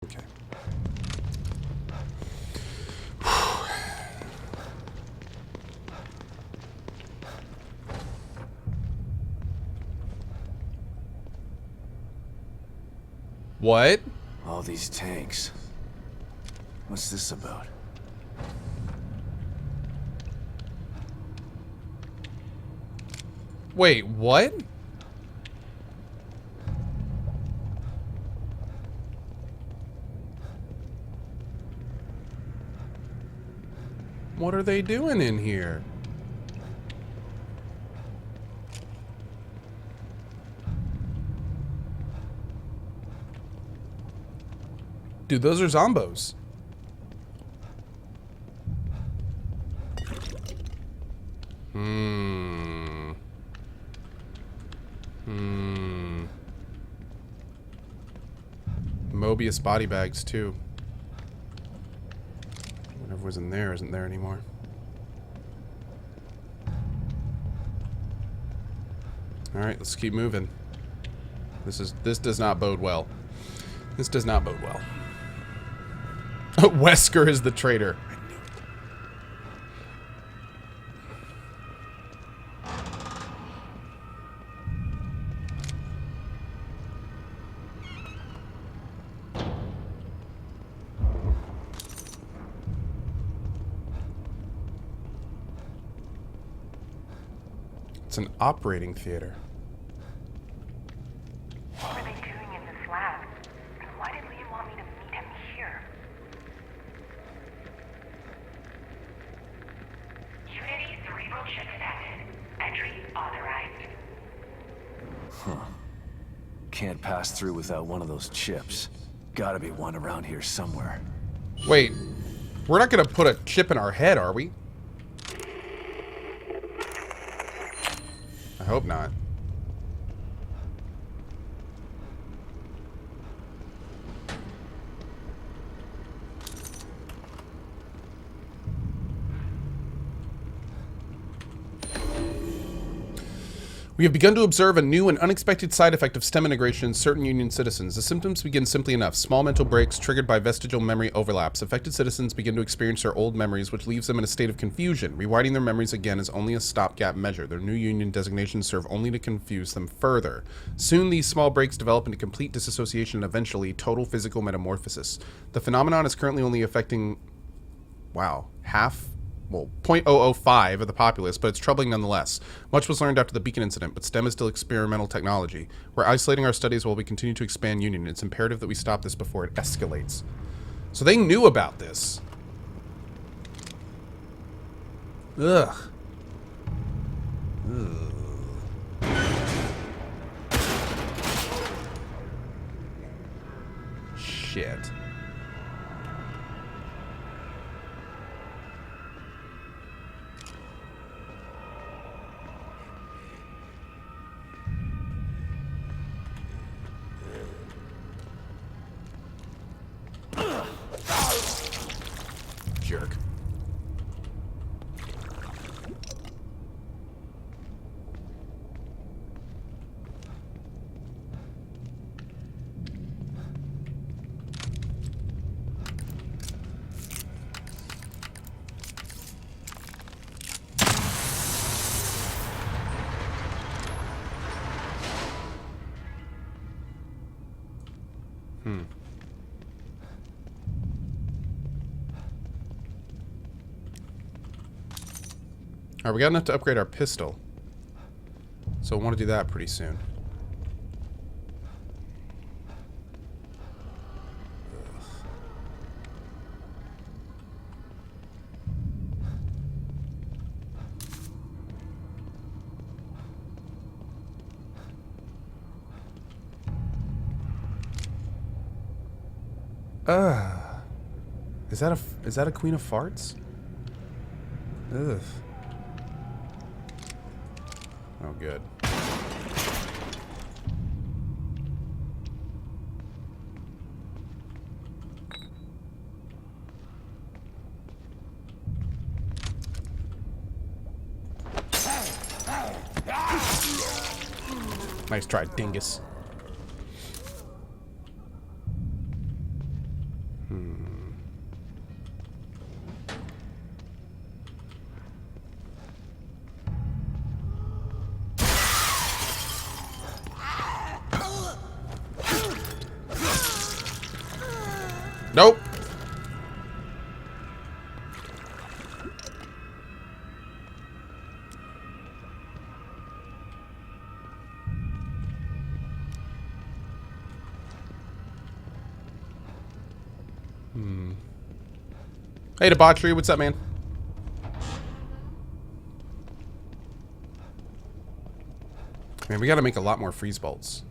Okay. What? All these tanks. What's this about? Wait, what? What are they doing in here? Dude, those are zombos. Mobius body bags, too. Whatever was in there isn't there anymore. Alright, let's keep moving. This does not bode well. This does not bode well. Wesker is the traitor. It's an operating theater. What are they doing in this lab? And why did Liam want me to meet him here? Unity cerebral chip detected. Entry authorized. Huh. Can't pass through without one of those chips. Gotta be one around here somewhere. Wait, we're not gonna put a chip in our head, are we? I hope not. We have begun to observe a new and unexpected side effect of STEM integration in certain Union citizens. The symptoms begin simply enough. Small mental breaks triggered by vestigial memory overlaps. Affected citizens begin to experience their old memories, which leaves them in a state of confusion. Rewriting their memories again is only a stopgap measure. Their new Union designations serve only to confuse them further. Soon, these small breaks develop into complete disassociation and eventually total physical metamorphosis. The phenomenon is currently only affecting, wow, half? Well, 0.005 of the populace, but it's troubling nonetheless. Much was learned after the Beacon incident, but STEM is still experimental technology. We're isolating our studies while we continue to expand Union. It's imperative that we stop this before it escalates. So they knew about this. Ugh. Ugh. Shit. Jerk. Alright, we got enough to upgrade our pistol. So I want to do that pretty soon. Is that a queen of farts? Ugh. Oh, good. Nice try, dingus. Nope. Hey, Debauchery, what's up, man? Man, we gotta make a lot more freeze bolts.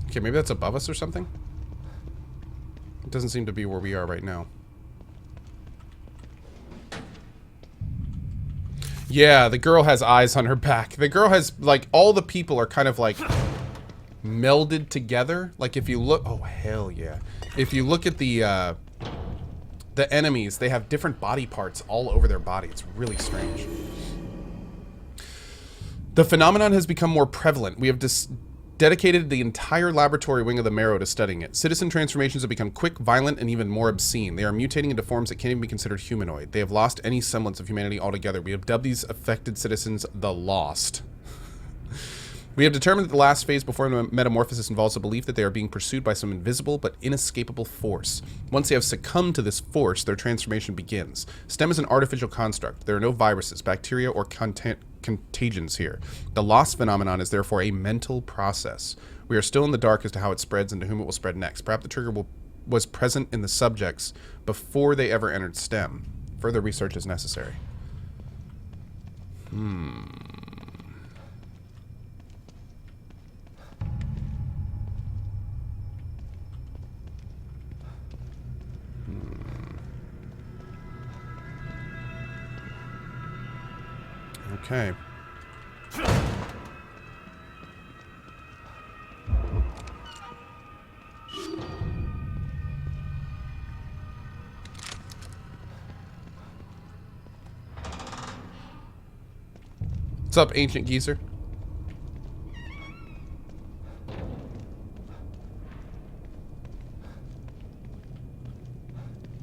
Okay, maybe that's above us or something? It doesn't seem to be where we are right now. Yeah, the girl has eyes on her back. The girl has, like, all the people are kind of, like, melded together. Like, if you look... Oh, hell yeah. If you look at the enemies, they have different body parts all over their body. It's really strange. The phenomenon has become more prevalent. We have dedicated the entire laboratory wing of the Marrow to studying it. Citizen transformations have become quick, violent, and even more obscene. They are mutating into forms that can't even be considered humanoid. They have lost any semblance of humanity altogether. We have dubbed these affected citizens the Lost. We have determined that the last phase before metamorphosis involves the belief that they are being pursued by some invisible but inescapable force. Once they have succumbed to this force, their transformation begins. STEM is an artificial construct. There are no viruses, bacteria, or contagions here. The lost phenomenon is therefore a mental process. We are still in the dark as to how it spreads and to whom it will spread next. Perhaps the trigger was present in the subjects before they ever entered STEM. Further research is necessary. Okay. What's up, Ancient Geezer?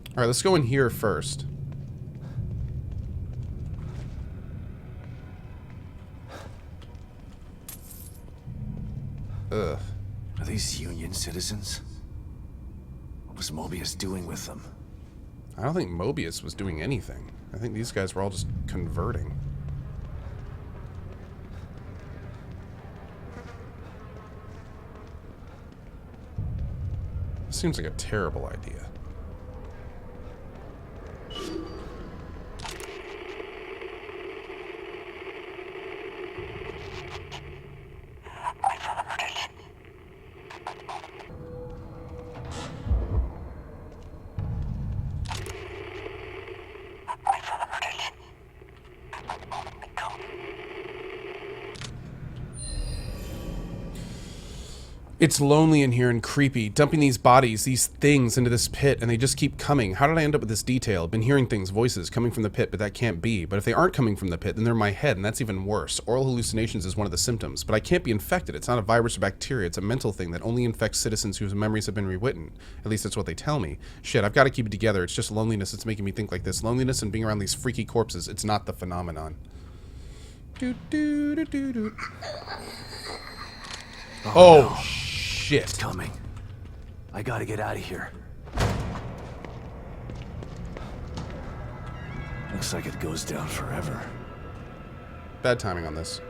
Alright, let's go in here first. Ugh. Are these Union citizens? What was Mobius doing with them? I don't think Mobius was doing anything. I think these guys were all just converting. This seems like a terrible idea. It's lonely in here and creepy, dumping these bodies, these things into this pit, and they just keep coming. How did I end up with this detail? I've been hearing things, voices, coming from the pit, but that can't be. But if they aren't coming from the pit, then they're in my head, and that's even worse. Aural hallucinations is one of the symptoms, but I can't be infected. It's not a virus or bacteria. It's a mental thing that only infects citizens whose memories have been rewritten. At least that's what they tell me. Shit, I've got to keep it together. It's just loneliness that's making me think like this. Loneliness and being around these freaky corpses. It's not the phenomenon. Oh, no. Shit. It's coming. I gotta get out of here. Looks like it goes down forever. Bad timing on this.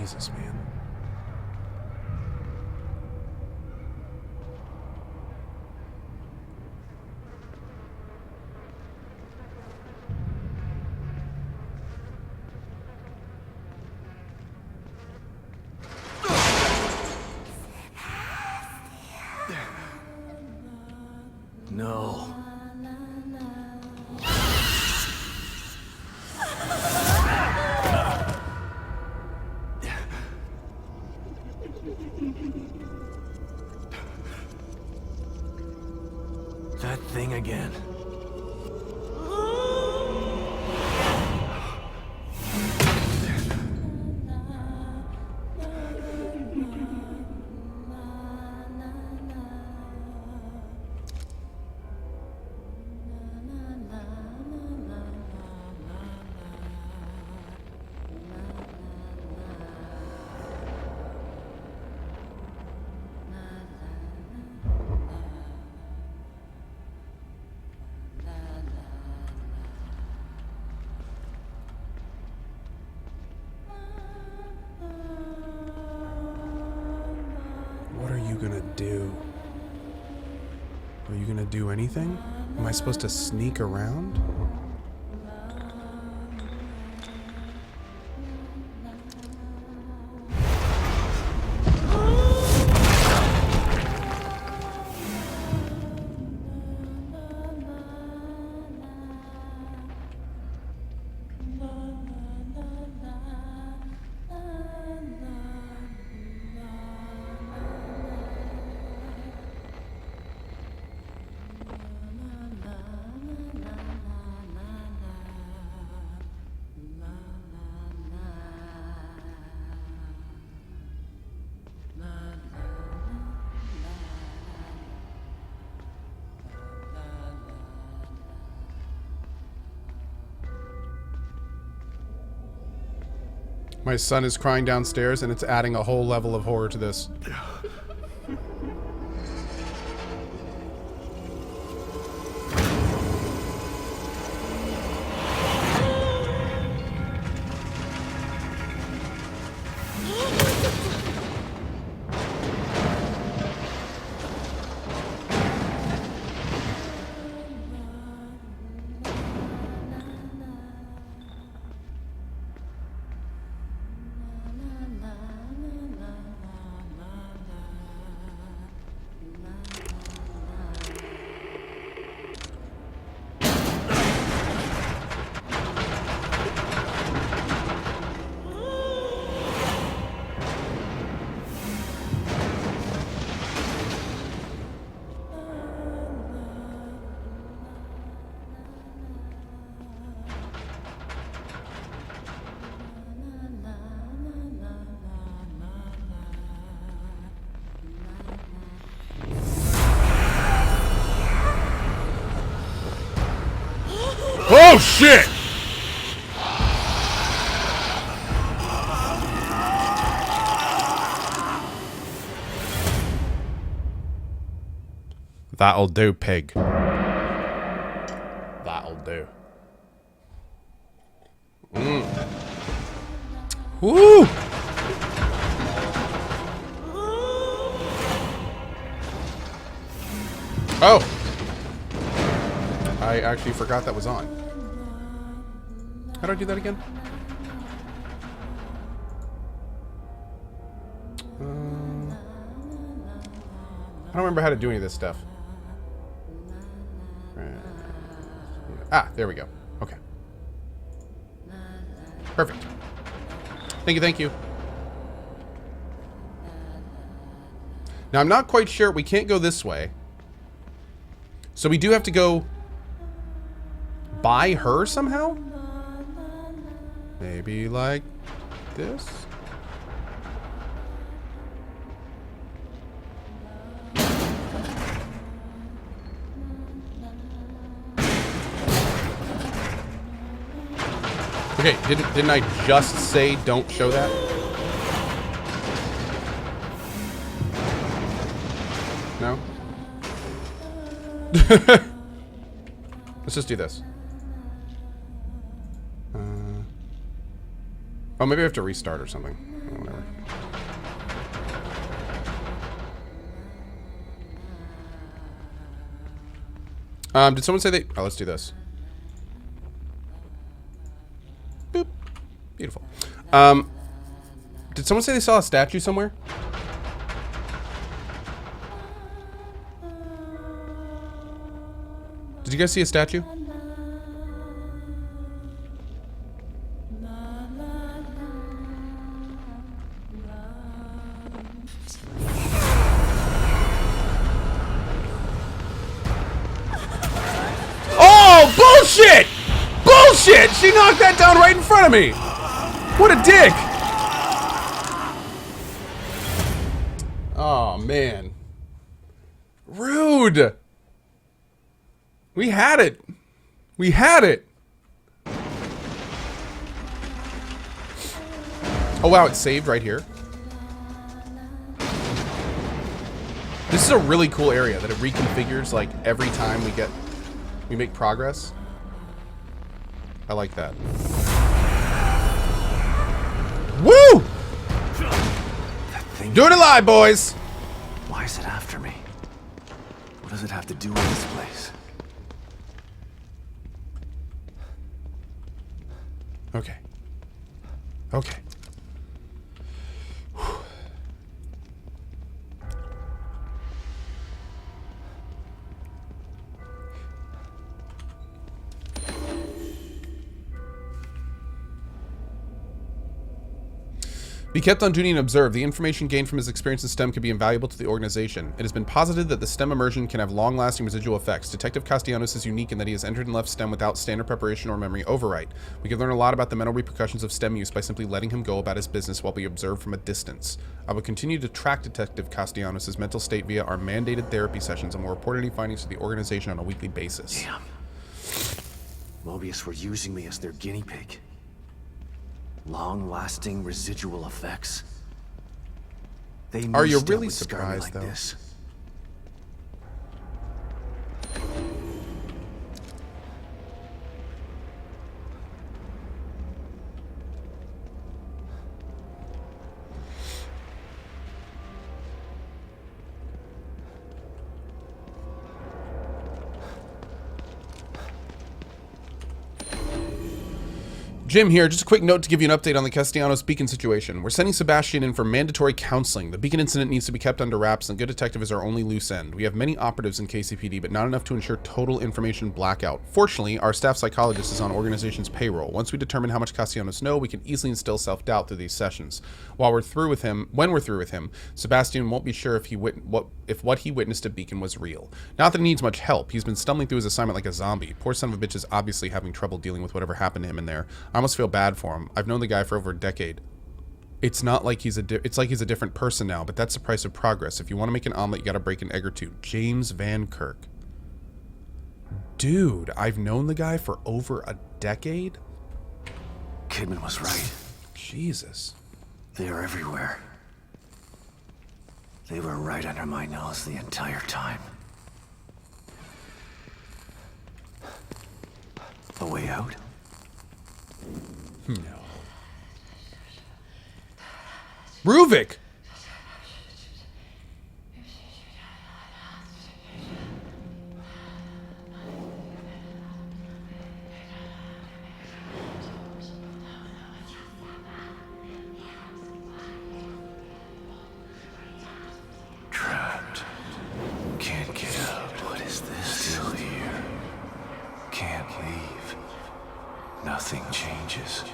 Jesus, man. you gonna do anything? Am I supposed to sneak around? My son is crying downstairs, and it's adding a whole level of horror to this. Oh shit! That'll do, pig. That'll do. Woo! Oh! I actually forgot that was on. How do I do that again? I don't remember how to do any of this stuff. Ah, there we go. Okay. Perfect. Thank you, thank you. Now, I'm not quite sure. We can't go this way. So we do have to go by her somehow? Maybe like this? Okay, didn't I just say don't show that? No? Let's just do this. Oh, maybe I have to restart or something. Oh, whatever. Did someone say they... Oh, let's do this. Boop. Beautiful. Did someone say they saw a statue somewhere? Did you guys see a statue? Oh, bullshit! Bullshit! She knocked that down right in front of me! What a dick! Oh, man. Rude! We had it! We had it! Oh wow, it's saved right here. This is a really cool area that it reconfigures like every time we make progress. I like that. Woo! That thing. Doing it live, boys! Why is it after me? does it have to do with this place? Okay. Okay. Be kept on duty and observed. The information gained from his experience in STEM could be invaluable to the organization. It has been posited that the STEM immersion can have long-lasting residual effects. Detective Castellanos is unique in that he has entered and left STEM without standard preparation or memory overwrite. We can learn a lot about the mental repercussions of STEM use by simply letting him go about his business while we observe from a distance. I will continue to track Detective Castellanos' mental state via our mandated therapy sessions and will report any findings to the organization on a weekly basis. Damn. Mobius were using me as their guinea pig. Long-lasting residual effects. They knew Are you STEM really would scar me surprised, like though? this. Jim here, just a quick note to give you an update on the Castellanos beacon situation. We're sending Sebastian in for mandatory counseling. The beacon incident needs to be kept under wraps, and Good Detective is our only loose end. We have many operatives in KCPD, but not enough to ensure total information blackout. Fortunately, our staff psychologist is on organization's payroll. Once we determine how much Castellanos know, we can easily instill self-doubt through these sessions. When we're through with him, Sebastian won't be sure if what he witnessed at Beacon was real. Not that he needs much help. He's been stumbling through his assignment like a zombie. Poor son of a bitch is obviously having trouble dealing with whatever happened to him in there. I almost feel bad for him. I've known the guy for over a decade. It's not like he's a different person now, but that's the price of progress. If you want to make an omelet, you got to break an egg or two. James Van Kirk. Dude, I've known the guy for over a decade? Kidman was right. Jesus. They are everywhere. They were right under my nose the entire time. A way out? No. Ruvik! Trapped. Can't get out. What is this? Still here. Can't leave. Nothing changes.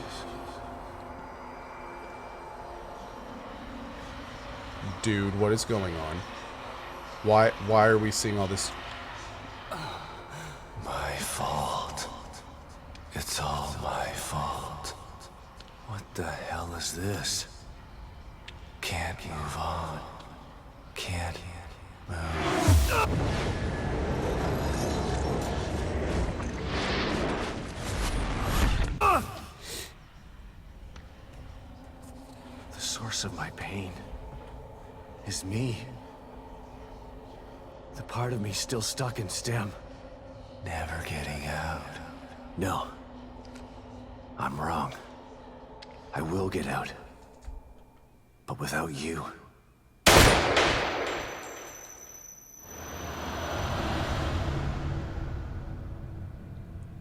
Dude, what is going on? Why are we seeing all this? My fault. It's all my fault. What the hell is this? Can't move on. Can't move. The source of my pain is me. The part of me still stuck in STEM. Never getting out. No. I'm wrong. I will get out. But without you.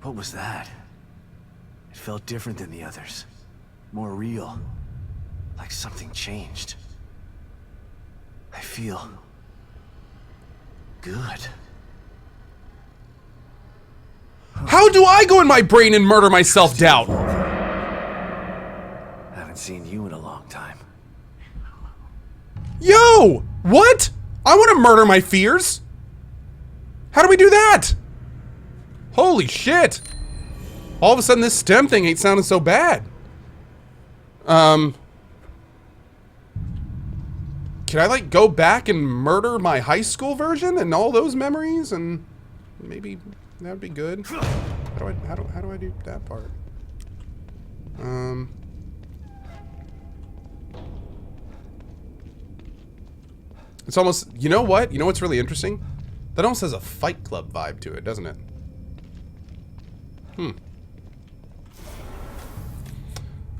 What was that? It felt different than the others. More real. Like something changed. I feel good. How do I go in my brain and murder my self-doubt? Haven't seen you in a long time. Yo! What? I want to murder my fears? How do we do that? Holy shit! All of a sudden this STEM thing ain't sounding so bad. Can I, like, go back and murder my high school version and all those memories? And maybe that would be good. How do I do that part? It's almost, you know what? You know what's really interesting? That almost has a Fight Club vibe to it, doesn't it?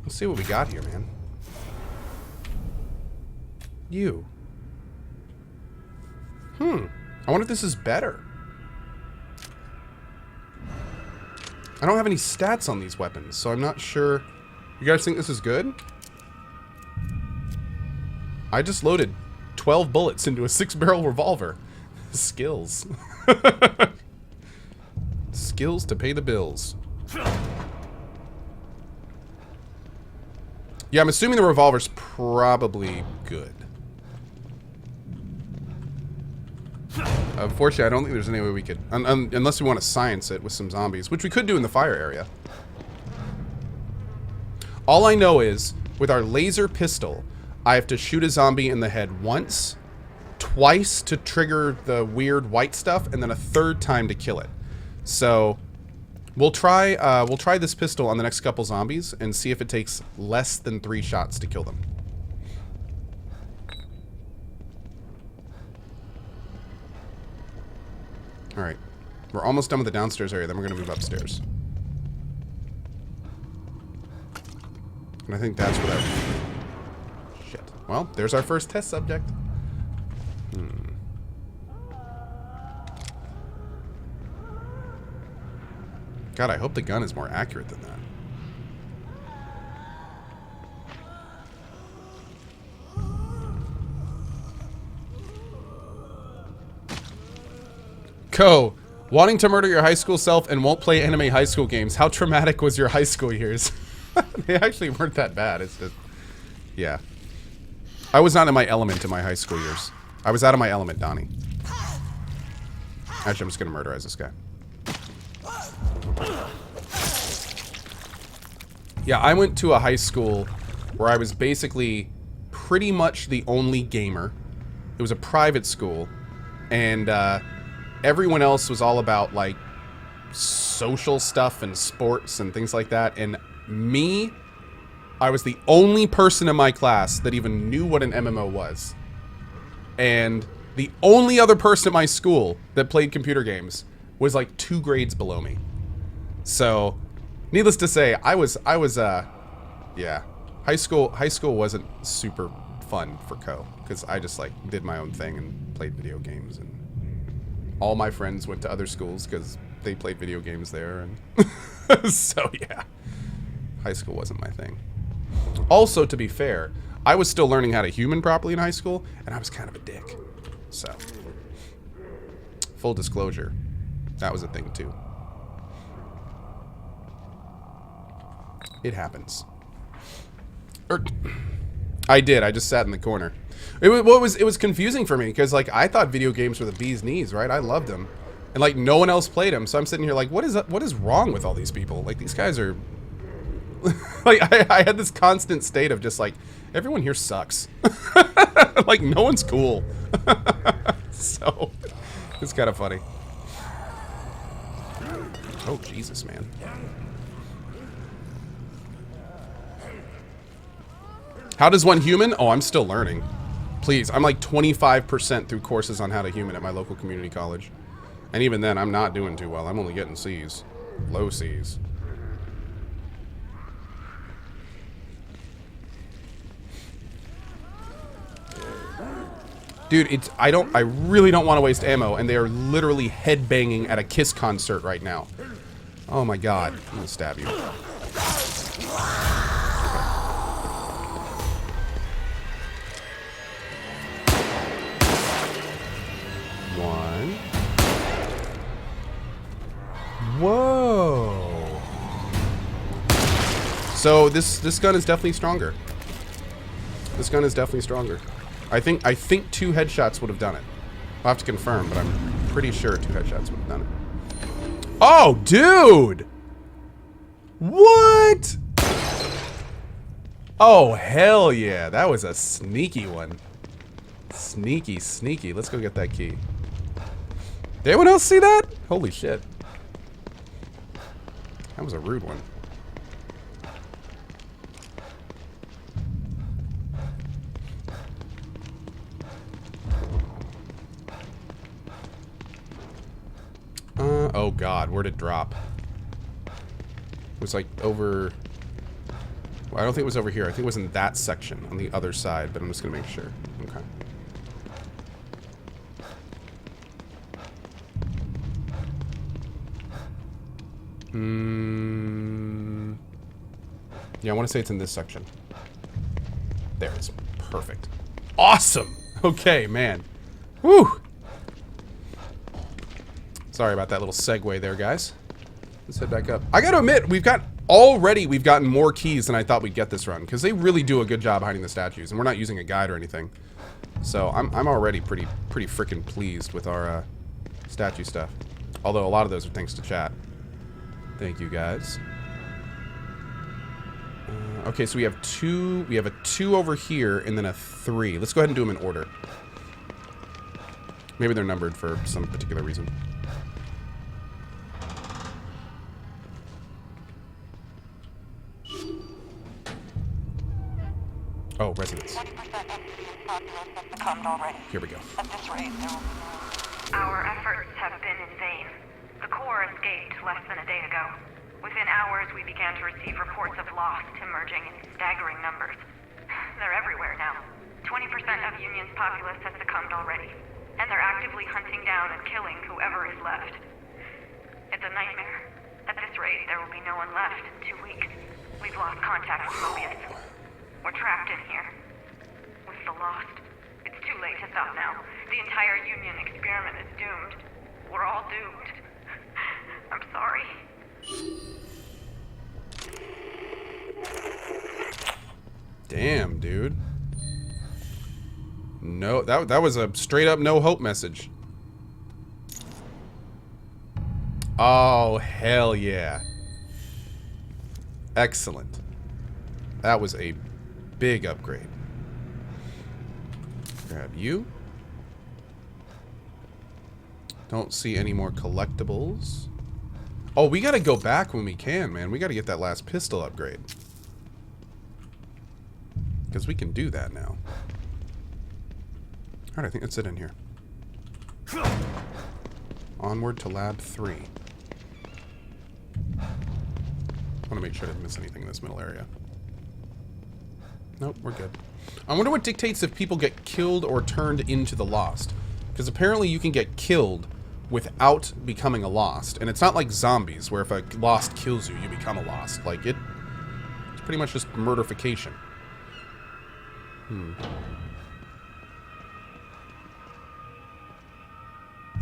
Let's see what we got here, man. You. I wonder if this is better. I don't have any stats on these weapons, so I'm not sure. You guys think this is good? I just loaded 12 bullets into a 6-barrel revolver. Skills. Skills to pay the bills. Yeah, I'm assuming the revolver's probably good. Unfortunately, I don't think there's any way we could... unless we want to science it with some zombies, which we could do in the fire area. All I know is, with our laser pistol, I have to shoot a zombie in the head once, twice to trigger the weird white stuff, and then a third time to kill it. So, we'll try this pistol on the next couple zombies and see if it takes less than 3 shots to kill them. Alright. We're almost done with the downstairs area, then we're going to move upstairs. And I think that's what I... Shit. Well, there's our first test subject. God, I hope the gun is more accurate than that. Co, wanting to murder your high school self and won't play anime high school games. How traumatic was your high school years? They actually weren't that bad. It's just... Yeah. I was not in my element in my high school years. I was out of my element, Donnie. Actually, I'm just gonna murderize this guy. Yeah, I went to a high school where I was basically pretty much the only gamer. It was a private school, and everyone else was all about like social stuff and sports and things like that. And me, I was the only person in my class that even knew what an MMO was. And the only other person at my school that played computer games was like 2 grades below me. So, needless to say, I was yeah. High school wasn't super fun for Co, because I just like did my own thing and played video games, and all my friends went to other schools because they played video games there, and so yeah. High school wasn't my thing. Also, to be fair, I was still learning how to human properly in high school, and I was kind of a dick. So, full disclosure, that was a thing too. It happens. I did. I just sat in the corner. It was confusing for me because like I thought video games were the bee's knees, right? I loved them, and like no one else played them. So I'm sitting here like, what is wrong with all these people? Like these guys are like I had this constant state of just like everyone here sucks. Like no one's cool. So it's kind of funny. Oh Jesus, man. How does one human? Oh, I'm still learning. Please, I'm like 25% through courses on how to human at my local community college. And even then, I'm not doing too well. I'm only getting C's. Low C's. Dude, I really don't want to waste ammo, and they are literally headbanging at a Kiss concert right now. Oh my god. I'm gonna stab you. One. Whoa. So this gun is definitely stronger. This gun is definitely stronger. I think 2 headshots would have done it. I'll have to confirm, but I'm pretty sure 2 headshots would have done it. Oh, dude! What? Oh, hell yeah. That was a sneaky one. Sneaky, sneaky. Let's go get that key. Did anyone else see that? Holy shit. That was a rude one. Oh god, where'd it drop? It was like over... Well, I don't think it was over here. I think it was in that section on the other side, but I'm just gonna make sure. Okay. Yeah, I want to say it's in this section. There it is. Perfect. Awesome! Okay, man. Woo! Sorry about that little segue there, guys. Let's head back up. I gotta admit, we've gotten more keys than I thought we'd get this run, because they really do a good job hiding the statues, and we're not using a guide or anything. So I'm already pretty freaking pleased with our statue stuff. Although a lot of those are thanks to chat. Thank you, guys. Okay, so we have two. We have a 2 over here, and then a 3. Let's go ahead and do them in order. Maybe they're numbered for some particular reason. Oh, residents. Here we go. Our efforts have been in vain. The core escaped less than a day ago. Within hours, we began to receive reports of lost emerging in staggering numbers. They're everywhere now. 20% of Union's populace has succumbed already, and they're actively hunting down and killing whoever is left. It's a nightmare. At this rate, there will be no one left in 2 weeks. We've lost contact with Mobius. We're trapped in here. With the lost. It's too late to stop now. The entire Union experiment is doomed. We're all doomed. I'm sorry. Damn, dude. No, that was a straight up no hope message. Oh, hell yeah. Excellent. That was a big upgrade. Grab you. Don't see any more collectibles. Oh, we gotta go back when we can, man. We gotta get that last pistol upgrade. Because we can do that now. Alright, I think that's it in here. Onward to lab 3. I want to make sure I didn't miss anything in this middle area. Nope, we're good. I wonder what dictates if people get killed or turned into the Lost. Because apparently you can get killed without becoming a Lost. And it's not like zombies, where if a Lost kills you, you become a Lost. Like, it's pretty much just murderfication.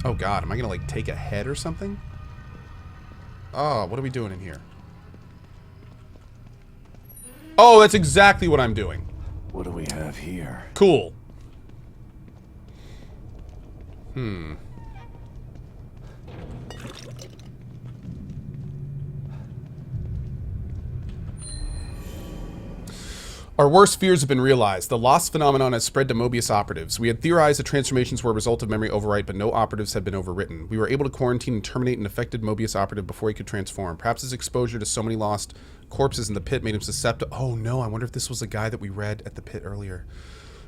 Oh god, am I gonna, like, take a head or something? Oh, what are we doing in here? Oh, that's exactly what I'm doing. What do we have here? Cool. Our worst fears have been realized. The lost phenomenon has spread to Mobius operatives. We had theorized that transformations were a result of memory overwrite, but no operatives had been overwritten. We were able to quarantine and terminate an affected Mobius operative before he could transform. Perhaps his exposure to so many lost corpses in the pit made him susceptible. Oh no, I wonder if this was the guy that we read at the pit earlier.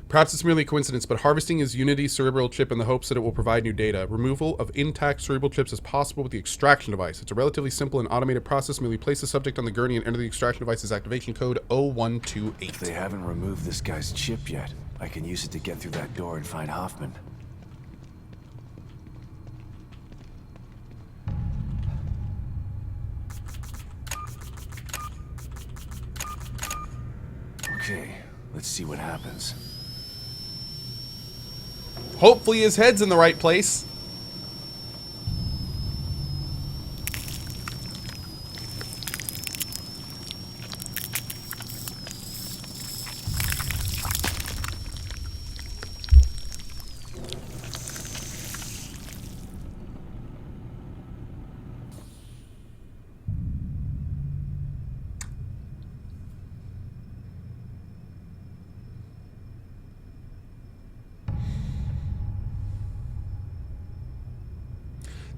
Perhaps it's merely a coincidence, but harvesting his Unity cerebral chip in the hopes that it will provide new data. Removal of intact cerebral chips is possible with the extraction device. It's a relatively simple and automated process. Merely place the subject on the gurney and enter the extraction device's activation code 0128. If they haven't removed this guy's chip yet, I can use it to get through that door and find Hoffman. Okay, let's see what happens. Hopefully his head's in the right place.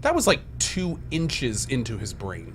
That was like 2 inches into his brain.